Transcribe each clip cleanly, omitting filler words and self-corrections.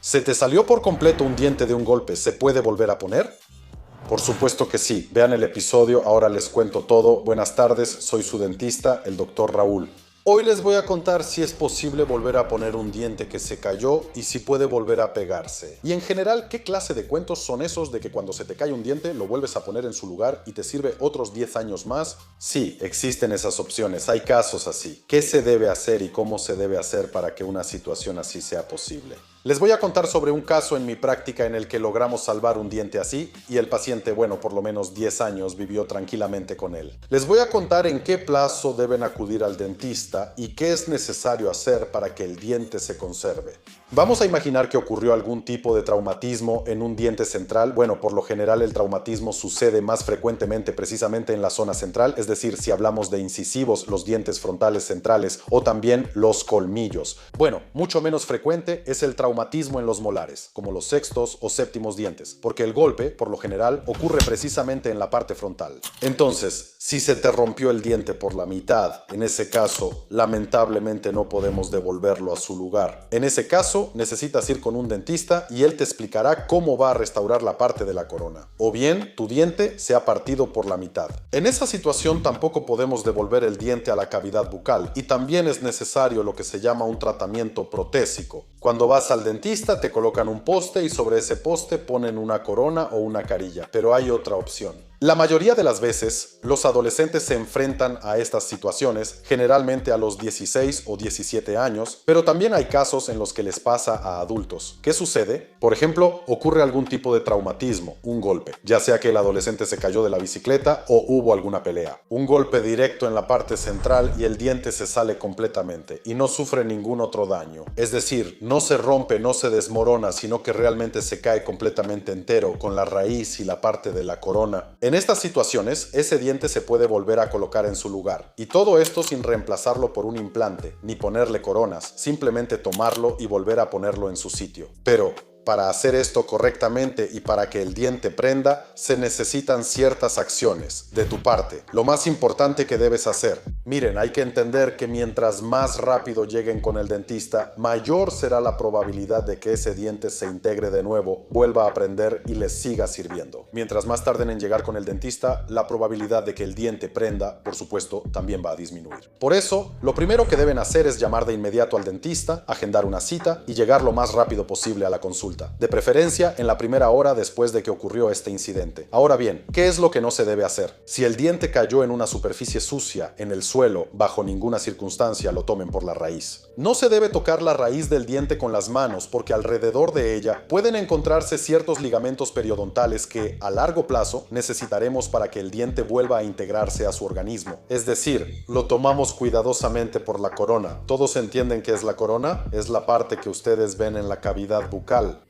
¿Se te salió por completo un diente de un golpe? ¿Se puede volver a poner? Por supuesto que sí. Vean el episodio, ahora les cuento todo. Buenas tardes, soy su dentista, el doctor Raúl. Hoy les voy a contar si es posible volver a poner un diente que se cayó y si puede volver a pegarse. Y en general, ¿qué clase de cuentos son esos de que cuando se te cae un diente lo vuelves a poner en su lugar y te sirve otros 10 años más? Sí, existen esas opciones, hay casos así. ¿Qué se debe hacer y cómo se debe hacer para que una situación así sea posible? Les voy a contar sobre un caso en mi práctica en el que logramos salvar un diente así y el paciente, bueno, por lo menos 10 años vivió tranquilamente con él. Les voy a contar en qué plazo deben acudir al dentista y qué es necesario hacer para que el diente se conserve. Vamos a imaginar que ocurrió algún tipo de traumatismo en un diente central. Bueno, por lo general el traumatismo sucede más frecuentemente precisamente en la zona central, es decir, si hablamos de incisivos, los dientes frontales centrales o también los colmillos. Bueno, mucho menos frecuente es el traumatismo en los molares, como los sextos o séptimos dientes, porque el golpe, por lo general, ocurre precisamente en la parte frontal. Entonces, si se te rompió el diente por la mitad, en ese caso, lamentablemente no podemos devolverlo a su lugar. En ese caso, necesitas ir con un dentista y él te explicará cómo va a restaurar la parte de la corona. O bien, tu diente se ha partido por la mitad. En esa situación tampoco podemos devolver el diente a la cavidad bucal y también es necesario lo que se llama un tratamiento protésico. Cuando vas al dentista te colocan un poste y sobre ese poste ponen una corona o una carilla, pero hay otra opción. La mayoría de las veces, los adolescentes se enfrentan a estas situaciones, generalmente a los 16 o 17 años, pero también hay casos en los que les pasa a adultos. ¿Qué sucede? Por ejemplo, ocurre algún tipo de traumatismo, un golpe, ya sea que el adolescente se cayó de la bicicleta o hubo alguna pelea. Un golpe directo en la parte central y el diente se sale completamente y no sufre ningún otro daño. Es decir, no se rompe, no se desmorona, sino que realmente se cae completamente entero, con la raíz y la parte de la corona. En estas situaciones, ese diente se puede volver a colocar en su lugar, y todo esto sin reemplazarlo por un implante, ni ponerle coronas, simplemente tomarlo y volver a ponerlo en su sitio. Pero para hacer esto correctamente y para que el diente prenda, se necesitan ciertas acciones de tu parte. Lo más importante que debes hacer. Miren, hay que entender que mientras más rápido lleguen con el dentista, mayor será la probabilidad de que ese diente se integre de nuevo, vuelva a prender y les siga sirviendo. Mientras más tarden en llegar con el dentista, la probabilidad de que el diente prenda, por supuesto, también va a disminuir. Por eso, lo primero que deben hacer es llamar de inmediato al dentista, agendar una cita y llegar lo más rápido posible a la consulta. De preferencia en la primera hora después de que ocurrió este incidente. Ahora bien, ¿qué es lo que no se debe hacer? Si el diente cayó en una superficie sucia, en el suelo, bajo ninguna circunstancia lo tomen por la raíz. No se debe tocar la raíz del diente con las manos porque alrededor de ella pueden encontrarse ciertos ligamentos periodontales que, a largo plazo, necesitaremos para que el diente vuelva a integrarse a su organismo. Es decir, lo tomamos cuidadosamente por la corona. ¿Todos entienden qué es la corona? Es la parte que ustedes ven en la cavidad bucal.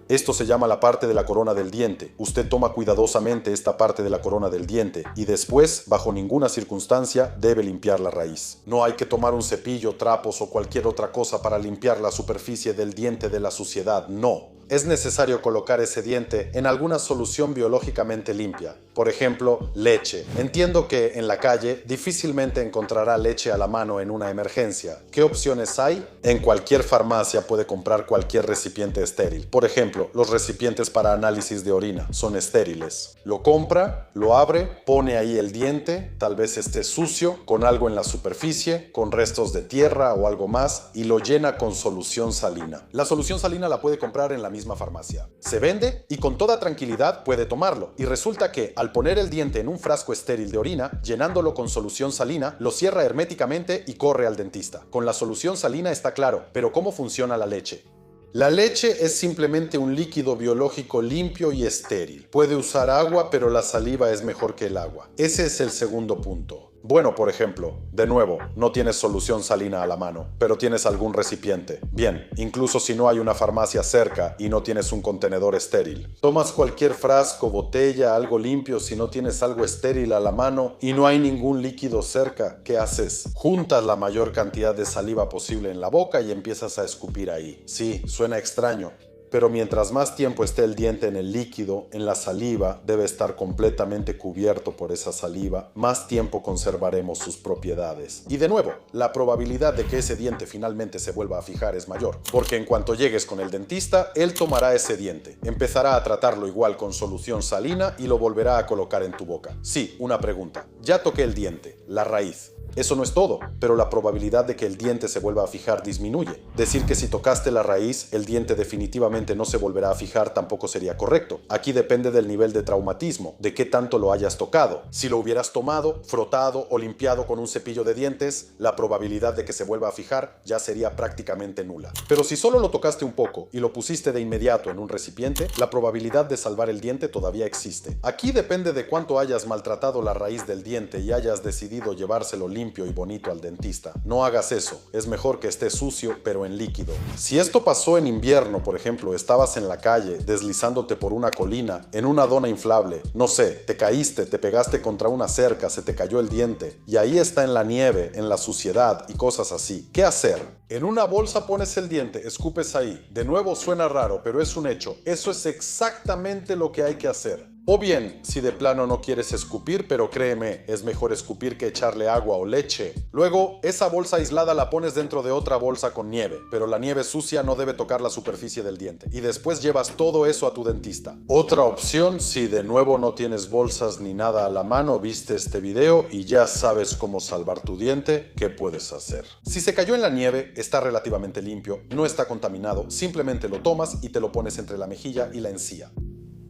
Esto se llama la parte de la corona del diente. Usted toma cuidadosamente esta parte de la corona del diente y después, bajo ninguna circunstancia, debe limpiar la raíz. No hay que tomar un cepillo, trapos o cualquier otra cosa para limpiar la superficie del diente de la suciedad, no. Es necesario colocar ese diente en alguna solución biológicamente limpia. Por ejemplo, leche. Entiendo que en la calle difícilmente encontrará leche a la mano en una emergencia. ¿Qué opciones hay? En cualquier farmacia puede comprar cualquier recipiente estéril. Por ejemplo, los recipientes para análisis de orina son estériles. Lo compra, lo abre, pone ahí el diente, tal vez esté sucio, con algo en la superficie, con restos de tierra o algo más, y lo llena con solución salina. La solución salina la puede comprar en la misma farmacia. Se vende y con toda tranquilidad puede tomarlo. Y resulta que al poner el diente en un frasco estéril de orina, llenándolo con solución salina, lo cierra herméticamente y corre al dentista. Con la solución salina está claro, pero ¿cómo funciona la leche? La leche es simplemente un líquido biológico limpio y estéril. Puede usar agua, pero la saliva es mejor que el agua. Ese es el segundo punto. Bueno, por ejemplo, de nuevo, no tienes solución salina a la mano, pero tienes algún recipiente. Bien, incluso si no hay una farmacia cerca y no tienes un contenedor estéril. Tomas cualquier frasco, botella, algo limpio si no tienes algo estéril a la mano y no hay ningún líquido cerca. ¿Qué haces? Juntas la mayor cantidad de saliva posible en la boca y empiezas a escupir ahí. Sí, suena extraño. pero mientras más tiempo esté el diente en el líquido, en la saliva, debe estar completamente cubierto por esa saliva, más tiempo conservaremos sus propiedades. Y de nuevo, la probabilidad de que ese diente finalmente se vuelva a fijar es mayor, porque en cuanto llegues con el dentista, él tomará ese diente, empezará a tratarlo igual con solución salina y lo volverá a colocar en tu boca. Sí, una pregunta. Ya toqué el diente, la raíz. Eso no es todo, pero la probabilidad de que el diente se vuelva a fijar disminuye. Decir que si tocaste la raíz, el diente definitivamente no se volverá a fijar tampoco sería correcto. Aquí depende del nivel de traumatismo, de qué tanto lo hayas tocado. Si lo hubieras tomado, frotado o limpiado con un cepillo de dientes, la probabilidad de que se vuelva a fijar ya sería prácticamente nula. Pero si solo lo tocaste un poco y lo pusiste de inmediato en un recipiente, la probabilidad de salvar el diente todavía existe. Aquí depende de cuánto hayas maltratado la raíz del diente y hayas decidido llevárselo limpio y bonito al dentista. No hagas eso, es mejor que esté sucio pero en líquido. Si esto pasó en invierno, por ejemplo, estabas en la calle deslizándote por una colina, en una dona inflable, no sé, te caíste, te pegaste contra una cerca, se te cayó el diente y ahí está en la nieve, en la suciedad y cosas así. ¿Qué hacer? En una bolsa pones el diente, escupes ahí. De nuevo suena raro, pero es un hecho. Eso es exactamente lo que hay que hacer. O bien, si de plano no quieres escupir, pero créeme, es mejor escupir que echarle agua o leche. Luego, esa bolsa aislada la pones dentro de otra bolsa con nieve, pero la nieve sucia no debe tocar la superficie del diente. Y después llevas todo eso a tu dentista. Otra opción, si de nuevo no tienes bolsas ni nada a la mano, viste este video y ya sabes cómo salvar tu diente, ¿qué puedes hacer? Si se cayó en la nieve, está relativamente limpio, no está contaminado, simplemente lo tomas y te lo pones entre la mejilla y la encía.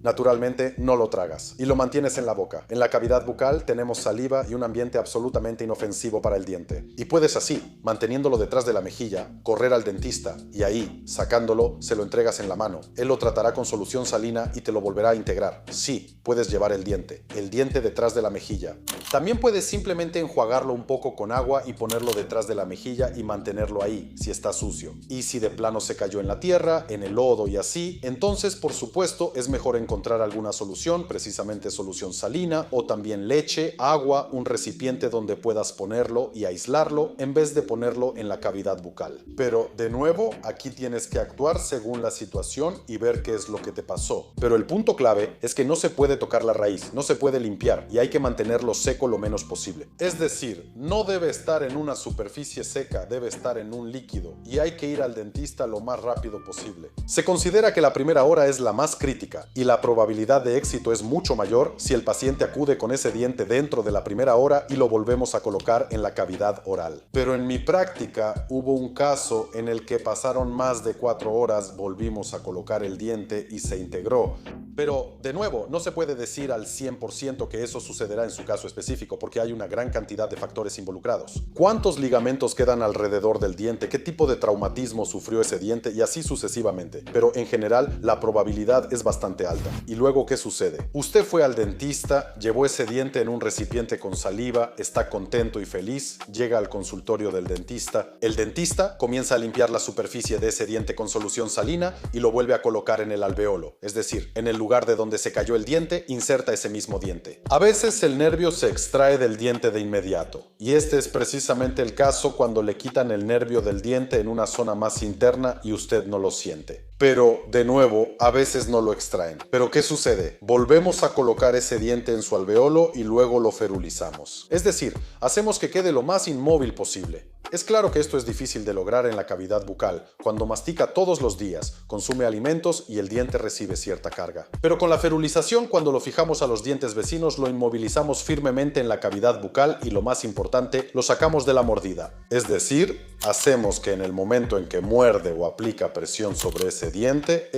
Naturalmente, no lo tragas y lo mantienes en la boca. En la cavidad bucal tenemos saliva y un ambiente absolutamente inofensivo para el diente. Y puedes así, manteniéndolo detrás de la mejilla, correr al dentista y ahí, sacándolo, se lo entregas en la mano. Él lo tratará con solución salina y te lo volverá a integrar. Sí, puedes llevar el diente detrás de la mejilla. También puedes simplemente enjuagarlo un poco con agua y ponerlo detrás de la mejilla y mantenerlo ahí, si está sucio. Y si de plano se cayó en la tierra, en el lodo y así, entonces, por supuesto, es mejor encontrar alguna solución, precisamente solución salina o también leche, agua, un recipiente donde puedas ponerlo y aislarlo en vez de ponerlo en la cavidad bucal. Pero de nuevo, aquí tienes que actuar según la situación y ver qué es lo que te pasó. Pero el punto clave es que no se puede tocar la raíz, no se puede limpiar y hay que mantenerlo seco lo menos posible. Es decir, no debe estar en una superficie seca, debe estar en un líquido y hay que ir al dentista lo más rápido posible. Se considera que la primera hora es la más crítica y la probabilidad de éxito es mucho mayor si el paciente acude con ese diente dentro de la primera hora y lo volvemos a colocar en la cavidad oral. Pero en mi práctica hubo un caso en el que pasaron más de 4 horas, volvimos a colocar el diente y se integró. Pero, de nuevo, no se puede decir al 100% que eso sucederá en su caso específico porque hay una gran cantidad de factores involucrados. ¿Cuántos ligamentos quedan alrededor del diente? ¿Qué tipo de traumatismo sufrió ese diente? Y así sucesivamente. Pero en general, la probabilidad es bastante alta. ¿Y luego qué sucede? Usted fue al dentista, llevó ese diente en un recipiente con saliva, está contento y feliz, llega al consultorio del dentista. El dentista comienza a limpiar la superficie de ese diente con solución salina y lo vuelve a colocar en el alveolo, es decir, en el lugar de donde se cayó el diente, inserta ese mismo diente. A veces el nervio se extrae del diente de inmediato, y este es precisamente el caso cuando le quitan el nervio del diente en una zona más interna y usted no lo siente. Pero, de nuevo, a veces no lo extraen. ¿Pero qué sucede? Volvemos a colocar ese diente en su alveolo y luego lo ferulizamos. Es decir, hacemos que quede lo más inmóvil posible. Es claro que esto es difícil de lograr en la cavidad bucal, cuando mastica todos los días, consume alimentos y el diente recibe cierta carga. Pero con la ferulización, cuando lo fijamos a los dientes vecinos, lo inmovilizamos firmemente en la cavidad bucal y, lo más importante, lo sacamos de la mordida. Es decir, hacemos que en el momento en que muerde o aplica presión sobre ese diente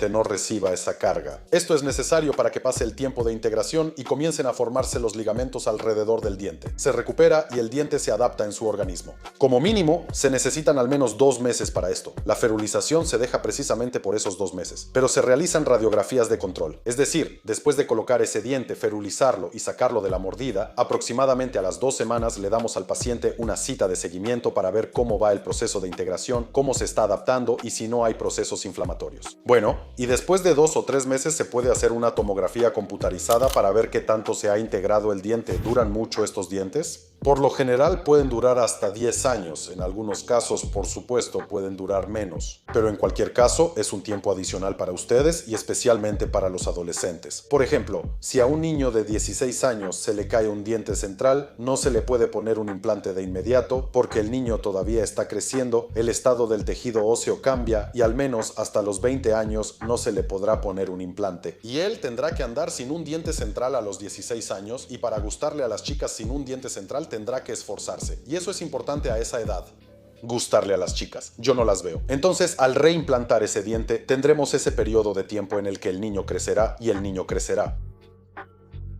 no reciba esa carga. Esto es necesario para que pase el tiempo de integración y comiencen a formarse los ligamentos alrededor del diente. Se recupera y el diente se adapta en su organismo. Como mínimo, se necesitan al menos 2 meses para esto. La ferulización se deja precisamente por esos 2 meses, pero se realizan radiografías de control. Es decir, después de colocar ese diente, ferulizarlo y sacarlo de la mordida, aproximadamente a las 2 semanas le damos al paciente una cita de seguimiento para ver cómo va el proceso de integración, cómo se está adaptando y si no hay procesos inflamatorios. Bueno, y después de 2 o 3 meses se puede hacer una tomografía computarizada para ver qué tanto se ha integrado el diente. ¿Duran mucho estos dientes? Por lo general pueden durar hasta 10 años, en algunos casos por supuesto pueden durar menos, pero en cualquier caso es un tiempo adicional para ustedes y especialmente para los adolescentes. Por ejemplo, si a un niño de 16 años se le cae un diente central, no se le puede poner un implante de inmediato porque el niño todavía está creciendo, el estado del tejido óseo cambia y al menos hasta los 20 años no se le podrá poner un implante. Y él tendrá que andar sin un diente central a los 16 años y para gustarle a las chicas sin un diente central tendrá que esforzarse. Y eso es importante a esa edad. Gustarle a las chicas. Yo no las veo. Entonces, al reimplantar ese diente, tendremos ese periodo de tiempo en el que el niño crecerá y el niño crecerá.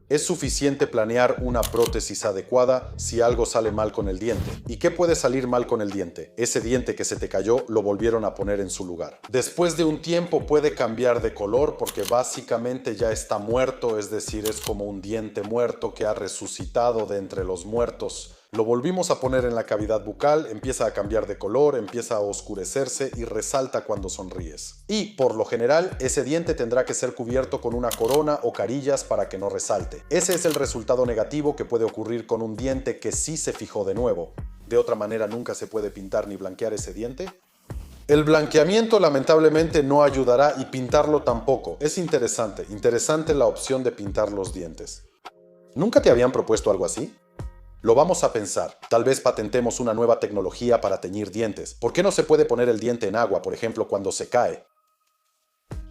Es suficiente planear una prótesis adecuada si algo sale mal con el diente. ¿Y qué puede salir mal con el diente? Ese diente que se te cayó lo volvieron a poner en su lugar. Después de un tiempo puede cambiar de color porque básicamente ya está muerto, es decir, es como un diente muerto que ha resucitado de entre los muertos. Lo volvimos a poner en la cavidad bucal, empieza a cambiar de color, empieza a oscurecerse y resalta cuando sonríes. Y, por lo general, ese diente tendrá que ser cubierto con una corona o carillas para que no resalte. Ese es el resultado negativo que puede ocurrir con un diente que sí se fijó de nuevo. De otra manera, nunca se puede pintar ni blanquear ese diente. El blanqueamiento lamentablemente no ayudará y pintarlo tampoco. Es interesante la opción de pintar los dientes. ¿Nunca te habían propuesto algo así? Lo vamos a pensar. Tal vez patentemos una nueva tecnología para teñir dientes. ¿Por qué no se puede poner el diente en agua, por ejemplo, cuando se cae?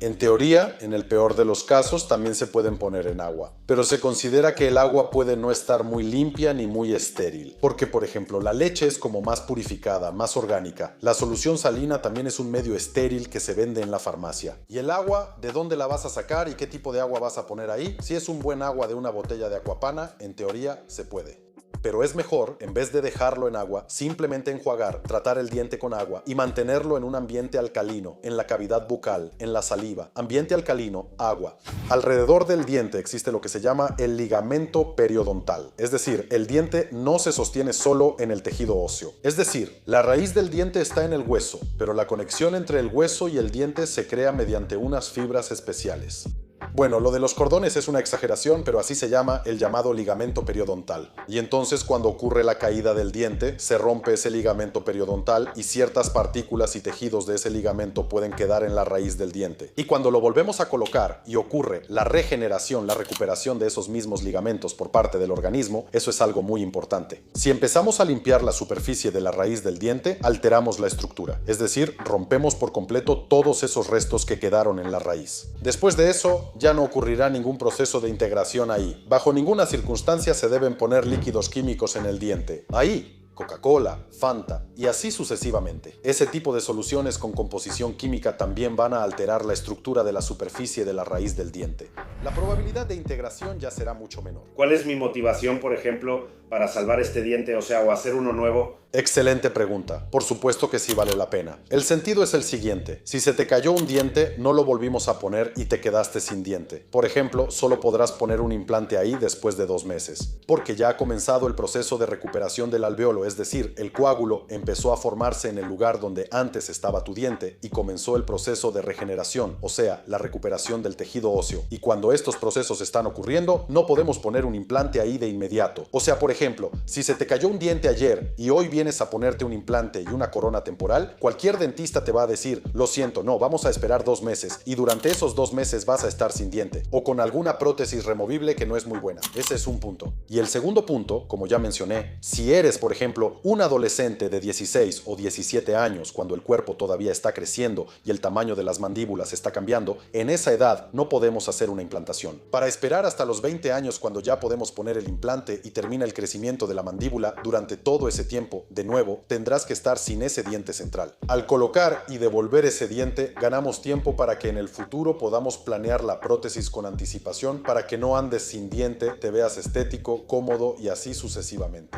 En teoría, en el peor de los casos, también se pueden poner en agua. Pero se considera que el agua puede no estar muy limpia ni muy estéril. Porque, por ejemplo, la leche es como más purificada, más orgánica. La solución salina también es un medio estéril que se vende en la farmacia. ¿Y el agua? ¿De dónde la vas a sacar y qué tipo de agua vas a poner ahí? Si es un buen agua de una botella de Aquapana, en teoría se puede. Pero es mejor, en vez de dejarlo en agua, simplemente enjuagar, tratar el diente con agua y mantenerlo en un ambiente alcalino, en la cavidad bucal, en la saliva. Ambiente alcalino, agua. Alrededor del diente existe lo que se llama el ligamento periodontal. Es decir, el diente no se sostiene solo en el tejido óseo. Es decir, la raíz del diente está en el hueso, pero la conexión entre el hueso y el diente se crea mediante unas fibras especiales. Bueno, lo de los cordones es una exageración, pero así se llama el llamado ligamento periodontal. Y entonces cuando ocurre la caída del diente, se rompe ese ligamento periodontal y ciertas partículas y tejidos de ese ligamento pueden quedar en la raíz del diente. Y cuando lo volvemos a colocar y ocurre la regeneración, la recuperación de esos mismos ligamentos por parte del organismo, eso es algo muy importante. Si empezamos a limpiar la superficie de la raíz del diente, alteramos la estructura, es decir, rompemos por completo todos esos restos que quedaron en la raíz. Después de eso, ya no ocurrirá ningún proceso de integración ahí. Bajo ninguna circunstancia se deben poner líquidos químicos en el diente. Ahí, Coca-Cola, Fanta y así sucesivamente. Ese tipo de soluciones con composición química también van a alterar la estructura de la superficie de la raíz del diente. La probabilidad de integración ya será mucho menor. ¿Cuál es mi motivación, por ejemplo, para salvar este diente, o hacer uno nuevo? Excelente pregunta. Por supuesto que sí vale la pena. El sentido es el siguiente. Si se te cayó un diente, no lo volvimos a poner y te quedaste sin diente. Por ejemplo, solo podrás poner un implante ahí después de 2 meses. Porque ya ha comenzado el proceso de recuperación del alvéolo, es decir, el coágulo empezó a formarse en el lugar donde antes estaba tu diente y comenzó el proceso de regeneración, o sea, la recuperación del tejido óseo. Y cuando estos procesos están ocurriendo, no podemos poner un implante ahí de inmediato. O sea, por ejemplo, si se te cayó un diente ayer y hoy vienes a ponerte un implante y una corona temporal, cualquier dentista te va a decir, lo siento, no, vamos a esperar 2 meses y durante esos 2 meses vas a estar sin diente o con alguna prótesis removible que no es muy buena. Ese es un punto. Y el segundo punto, como ya mencioné, si eres, por ejemplo, un adolescente de 16 o 17 años cuando el cuerpo todavía está creciendo y el tamaño de las mandíbulas está cambiando, en esa edad no podemos hacer una implantación. Para esperar hasta los 20 años cuando ya podemos poner el implante y termina el crecimiento de la mandíbula, durante todo ese tiempo, de nuevo, tendrás que estar sin ese diente central. Al colocar y devolver ese diente, ganamos tiempo para que en el futuro podamos planear la prótesis con anticipación para que no andes sin diente, te veas estético, cómodo y así sucesivamente.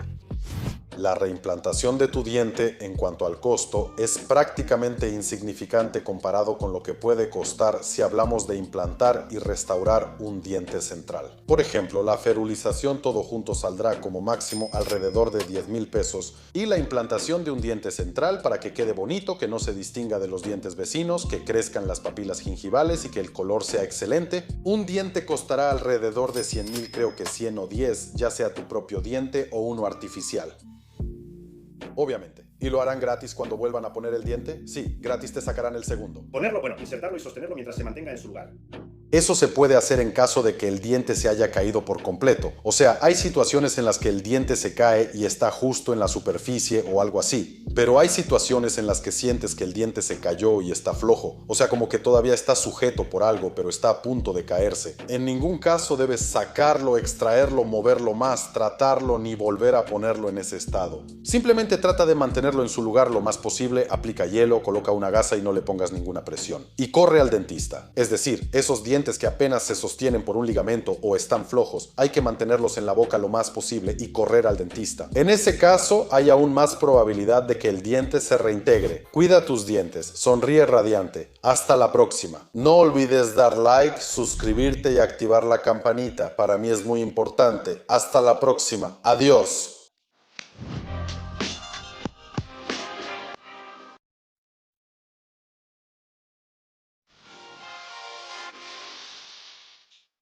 La reimplantación de tu diente, en cuanto al costo, es prácticamente insignificante comparado con lo que puede costar si hablamos de implantar y restaurar un diente central. Por ejemplo, la ferulización todo junto saldrá como máximo alrededor de 10,000 pesos y la implantación de un diente central para que quede bonito, que no se distinga de los dientes vecinos, que crezcan las papilas gingivales y que el color sea excelente. Un diente costará alrededor de 100,000, creo que 100 o 10, ya sea tu propio diente o uno artificial. Obviamente. ¿Y lo harán gratis cuando vuelvan a poner el diente? Sí, gratis te sacarán el segundo. Ponerlo, insertarlo y sostenerlo mientras se mantenga en su lugar. Eso se puede hacer en caso de que el diente se haya caído por completo. O sea, hay situaciones en las que el diente se cae y está justo en la superficie o algo así. Pero hay situaciones en las que sientes que el diente se cayó y está flojo. O sea, como que todavía está sujeto por algo, pero está a punto de caerse. En ningún caso debes sacarlo, extraerlo, moverlo más, tratarlo ni volver a ponerlo en ese estado. Simplemente trata de mantenerlo en su lugar lo más posible, aplica hielo, coloca una gasa y no le pongas ninguna presión. Y corre al dentista. Es decir, esos dientes que apenas se sostienen por un ligamento o están flojos, hay que mantenerlos en la boca lo más posible y correr al dentista. En ese caso, hay aún más probabilidad de que el diente se reintegre. Cuida tus dientes, sonríe radiante. Hasta la próxima. No olvides dar like, suscribirte y activar la campanita. Para mí es muy importante. Hasta la próxima. Adiós.